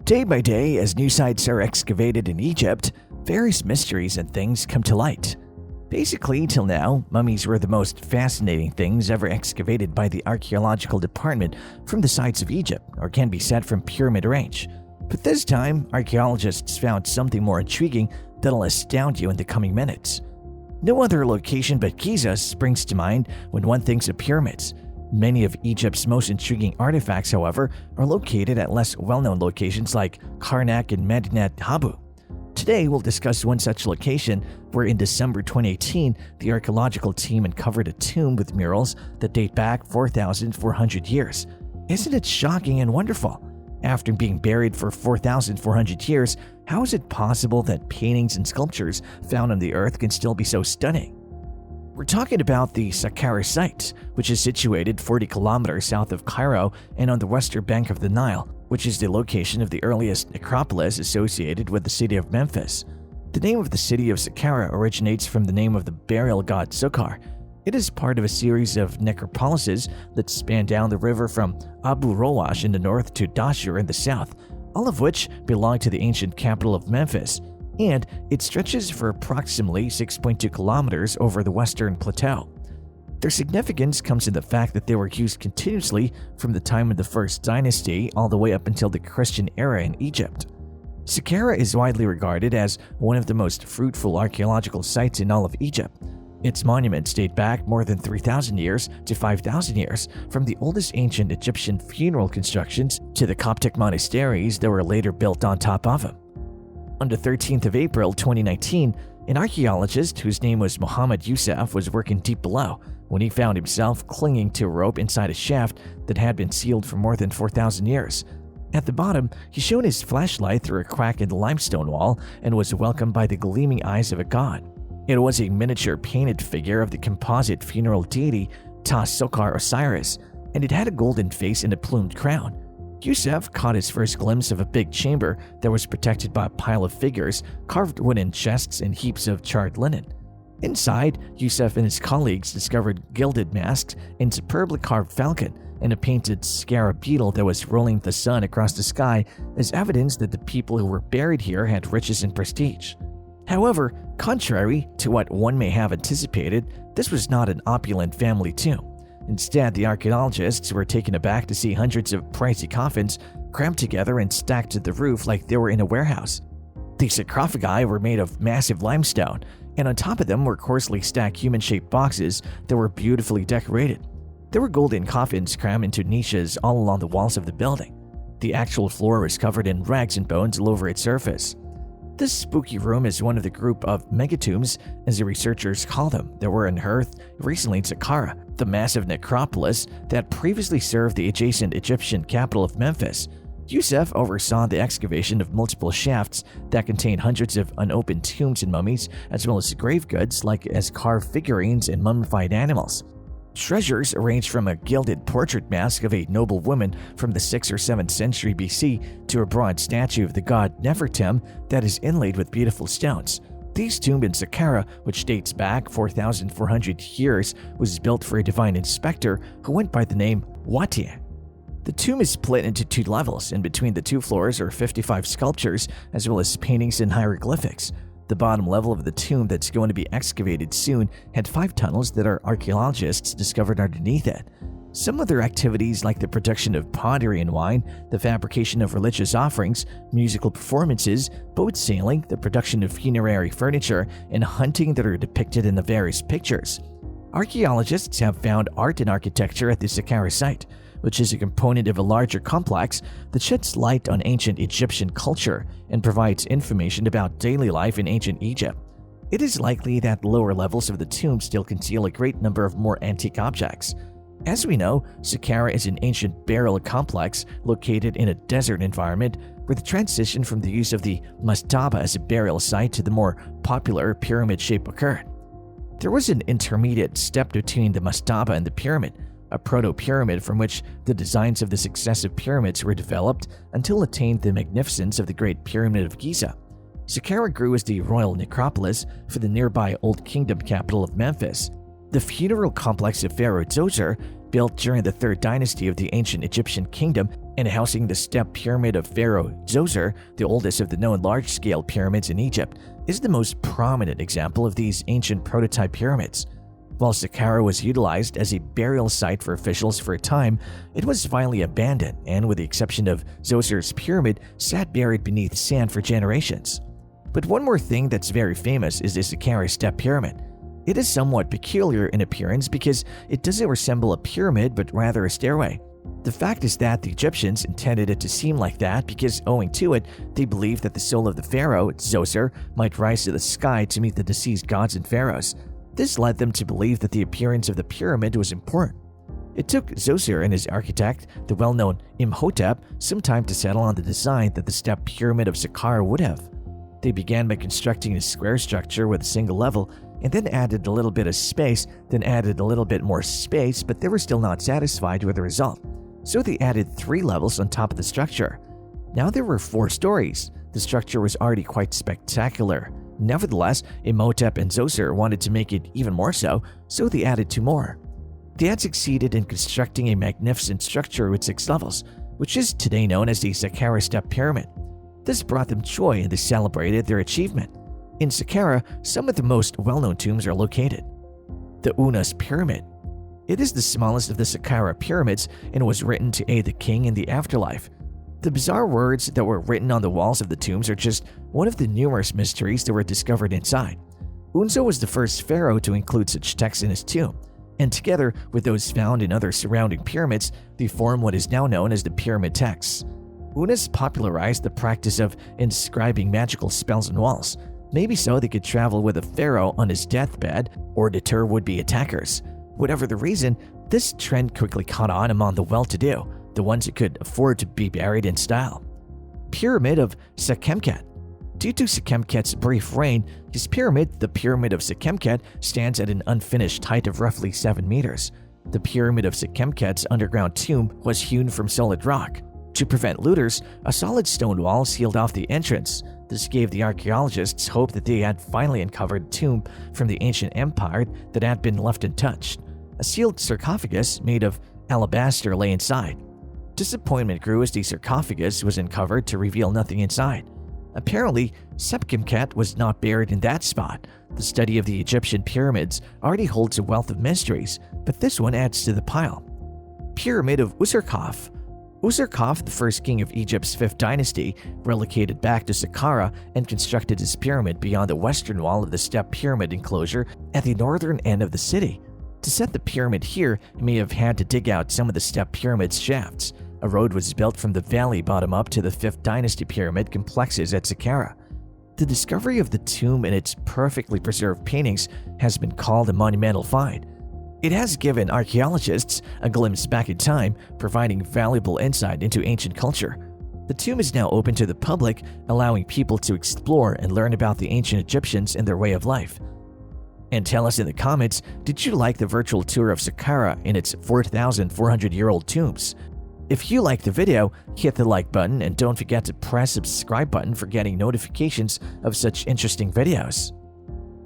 Day by day, as new sites are excavated in Egypt, various mysteries and things come to light. Basically, till now, mummies were the most fascinating things ever excavated by the archaeological department from the sites of Egypt, or can be said from Pyramid Range. But this time, archaeologists found something more intriguing that'll astound you in the coming minutes. No other location but Giza springs to mind when one thinks of pyramids. Many of Egypt's most intriguing artifacts, however, are located at less well-known locations like Karnak and Medinet Habu. Today, we'll discuss one such location where in December 2018, the archaeological team uncovered a tomb with murals that date back 4,400 years. Isn't it shocking and wonderful? After being buried for 4,400 years, how is it possible that paintings and sculptures found on the earth can still be so stunning? We're talking about the Saqqara site, which is situated 40 kilometers south of Cairo and on the western bank of the Nile, which is the location of the earliest necropolis associated with the city of Memphis. The name of the city of Saqqara originates from the name of the burial god Sukkar. It is part of a series of necropolises that span down the river from Abu Roash in the north to Dashur in the south, all of which belong to the ancient capital of Memphis, and it stretches for approximately 6.2 kilometers over the western plateau. Their significance comes in the fact that they were used continuously from the time of the First Dynasty all the way up until the Christian era in Egypt. Saqqara is widely regarded as one of the most fruitful archaeological sites in all of Egypt. Its monuments date back more than 3,000 years to 5,000 years, from the oldest ancient Egyptian funeral constructions to the Coptic monasteries that were later built on top of them. On the 13th of April 2019, an archaeologist whose name was Mohammed Youssef was working deep below when he found himself clinging to a rope inside a shaft that had been sealed for more than 4,000 years. At the bottom, he shone his flashlight through a crack in the limestone wall and was welcomed by the gleaming eyes of a god. It was a miniature painted figure of the composite funeral deity Ta Sokar Osiris, and it had a golden face and a plumed crown. Youssef caught his first glimpse of a big chamber that was protected by a pile of figures, carved wooden chests, and heaps of charred linen. Inside, Youssef and his colleagues discovered gilded masks and superbly carved falcon and a painted scarab beetle that was rolling the sun across the sky as evidence that the people who were buried here had riches and prestige. However, contrary to what one may have anticipated, this was not an opulent family tomb. Instead, the archaeologists were taken aback to see hundreds of pricey coffins crammed together and stacked to the roof like they were in a warehouse. The sarcophagi were made of massive limestone, and on top of them were coarsely stacked human-shaped boxes that were beautifully decorated. There were golden coffins crammed into niches all along the walls of the building. The actual floor was covered in rags and bones all over its surface. This spooky room is one of the group of megatombs, as the researchers call them, that were unearthed recently in Saqqara, the massive necropolis that previously served the adjacent Egyptian capital of Memphis. Youssef oversaw the excavation of multiple shafts that contained hundreds of unopened tombs and mummies, as well as grave goods like as carved figurines and mummified animals. Treasures ranged from a gilded portrait mask of a noble woman from the 6th or 7th century BC to a bronze statue of the god Nefertem that is inlaid with beautiful stones. This tomb in Saqqara, which dates back 4,400 years, was built for a divine inspector who went by the name Watia. The tomb is split into two levels, and between the two floors are 55 sculptures as well as paintings and hieroglyphics. The bottom level of the tomb that's going to be excavated soon had 5 tunnels that our archaeologists discovered underneath it. Some other activities like the production of pottery and wine, the fabrication of religious offerings, musical performances, boat sailing, the production of funerary furniture, and hunting that are depicted in the various pictures. Archaeologists have found art and architecture at the Saqqara site, which is a component of a larger complex that sheds light on ancient Egyptian culture and provides information about daily life in ancient Egypt. It is likely that lower levels of the tomb still conceal a great number of more antique objects. As we know, Saqqara is an ancient burial complex located in a desert environment where the transition from the use of the mastaba as a burial site to the more popular pyramid shape occurred. There was an intermediate step between the mastaba and the pyramid, a proto-pyramid from which the designs of the successive pyramids were developed until attained the magnificence of the Great Pyramid of Giza. Saqqara grew as the royal necropolis for the nearby Old Kingdom capital of Memphis. The funeral complex of Pharaoh Djoser built during the 3rd dynasty of the ancient Egyptian kingdom and housing the step pyramid of Pharaoh Djoser, the oldest of the known large-scale pyramids in Egypt, is the most prominent example of these ancient prototype pyramids. While Saqqara was utilized as a burial site for officials for a time, it was finally abandoned and, with the exception of Djoser's pyramid, sat buried beneath sand for generations. But one more thing that's very famous is the Saqqara step pyramid. It is somewhat peculiar in appearance because it doesn't resemble a pyramid but rather a stairway. The fact is that the Egyptians intended it to seem like that because, owing to it, they believed that the soul of the pharaoh, Djoser, might rise to the sky to meet the deceased gods and pharaohs. This led them to believe that the appearance of the pyramid was important. It took Djoser and his architect, the well-known Imhotep, some time to settle on the design that the step pyramid of Saqqara would have. They began by constructing a square structure with a single level, and then added a little bit of space, then added a little bit more space, but they were still not satisfied with the result. So they added 3 levels on top of the structure. Now there were 4 stories. The structure was already quite spectacular. Nevertheless, Imhotep and Djoser wanted to make it even more so they added 2 more. They had succeeded in constructing a magnificent structure with 6 levels, which is today known as the Saqqara Step Pyramid. This brought them joy and they celebrated their achievement. In Saqqara, some of the most well-known tombs are located. The Unas Pyramid. It is the smallest of the Saqqara pyramids and was written to aid the king in the afterlife. The bizarre words that were written on the walls of the tombs are just one of the numerous mysteries that were discovered inside. Unzo was the first pharaoh to include such texts in his tomb, and together with those found in other surrounding pyramids, they form what is now known as the pyramid texts. Unas popularized the practice of inscribing magical spells on walls, maybe so they could travel with a pharaoh on his deathbed or deter would-be attackers. Whatever the reason, this trend quickly caught on among the well-to-do, the ones who could afford to be buried in style. Pyramid of Sekhemkhet. Due to Sekhemkhet's brief reign, his pyramid, the Pyramid of Sekhemkhet, stands at an unfinished height of roughly 7 meters. The Pyramid of Sekhemkhet's underground tomb was hewn from solid rock. To prevent looters, a solid stone wall sealed off the entrance. This gave the archaeologists hope that they had finally uncovered a tomb from the ancient empire that had been left untouched. A sealed sarcophagus made of alabaster lay inside. Disappointment grew as the sarcophagus was uncovered to reveal nothing inside. Apparently, Sekhemkhet was not buried in that spot. The study of the Egyptian pyramids already holds a wealth of mysteries, but this one adds to the pile. Pyramid of Userkaf. Userkaf, the first king of Egypt's 5th dynasty, relocated back to Saqqara and constructed his pyramid beyond the western wall of the step pyramid enclosure at the northern end of the city. To set the pyramid here, he may have had to dig out some of the step pyramid's shafts. A road was built from the valley bottom up to the 5th dynasty pyramid complexes at Saqqara. The discovery of the tomb and its perfectly preserved paintings has been called a monumental find. It has given archaeologists a glimpse back in time, providing valuable insight into ancient culture. The tomb is now open to the public, allowing people to explore and learn about the ancient Egyptians and their way of life. And tell us in the comments, did you like the virtual tour of Saqqara in its 4,400-year-old tombs? If you liked the video, hit the like button and don't forget to press the subscribe button for getting notifications of such interesting videos.